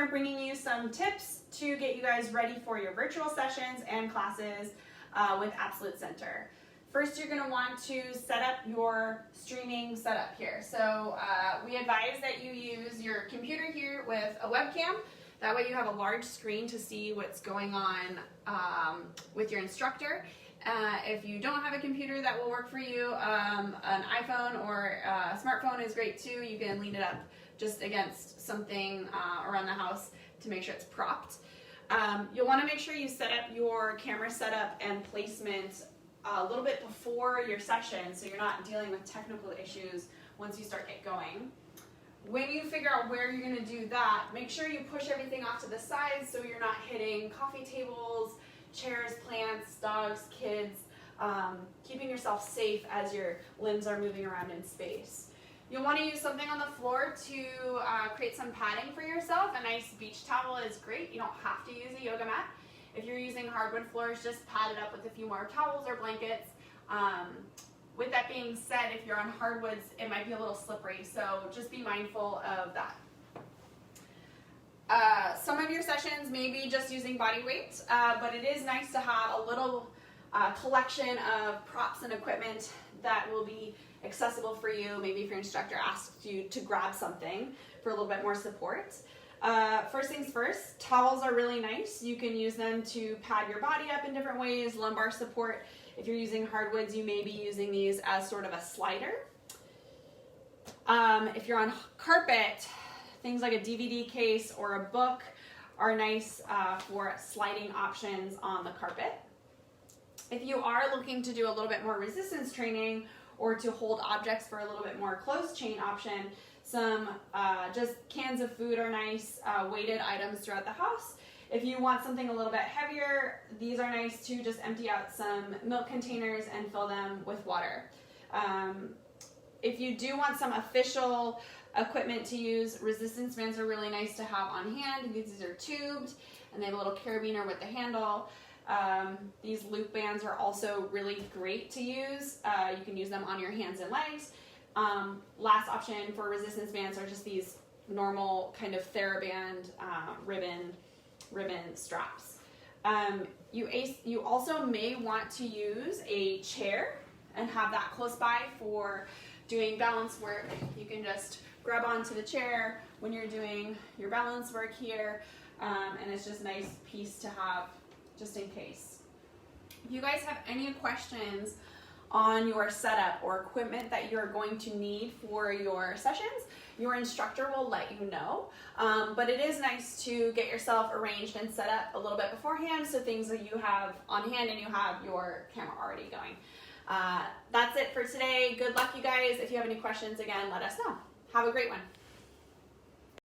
here bringing you some tips to get you guys ready for your virtual sessions and classes with Absolute Center. First, you're going to want to set up your streaming setup here. So we advise that you use your computer here with a webcam. That way you have a large screen to see what's going on with your instructor. If you don't have a computer that will work for you, an iPhone or a smartphone is great too. You can lean it up just against something around the house to make sure it's propped. You'll want to make sure you set up your camera setup and placement a little bit before your session so you're not dealing with technical issues once you start get going. When you figure out where you're going to do that, make sure you push everything off to the sides so you're not hitting coffee tables, chairs, plants, dogs, kids, keeping yourself safe as your limbs are moving around in space. You'll want to use something on the floor to create some padding for yourself. A nice beach towel is great. You don't have to use a yoga mat. If you're using hardwood floors, just pad it up with a few more towels or blankets. With that being said, if you're on hardwoods, it might be a little slippery, so just be mindful of that. Some of your sessions may be just using body weight, but it is nice to have a little collection of props and equipment that will be accessible for you. Maybe if your instructor asks you to grab something for a little bit more support. First things first, towels are really nice. You can use them to pad your body up in different ways, lumbar support. If you're using hardwoods, you may be using these as sort of a slider. If you're on carpet, things like a DVD case or a book are nice for sliding options on the carpet. If you are looking to do a little bit more resistance training or to hold objects for a little bit more closed chain option, some just cans of food are nice, weighted items throughout the house. If you want something a little bit heavier, these are nice too. Just empty out some milk containers and fill them with water. If you do want some official equipment to use, resistance bands are really nice to have on hand. These are tubed and they have a little carabiner with the handle. These loop bands are also really great to use. You can use them on your hands and legs. Last option for resistance bands are just these normal kind of TheraBand ribbon straps. You also may want to use a chair and have that close by for doing balance work. You can just grab onto the chair when you're doing your balance work here, and it's just a nice piece to have just in case. If you guys have any questions on your setup or equipment that you're going to need for your sessions, your instructor will let you know. But it is nice to get yourself arranged and set up a little bit beforehand so things that you have on hand and you have your camera already going. That's it for today. Good luck, you guys. If you have any questions, again, let us know. Have a great one.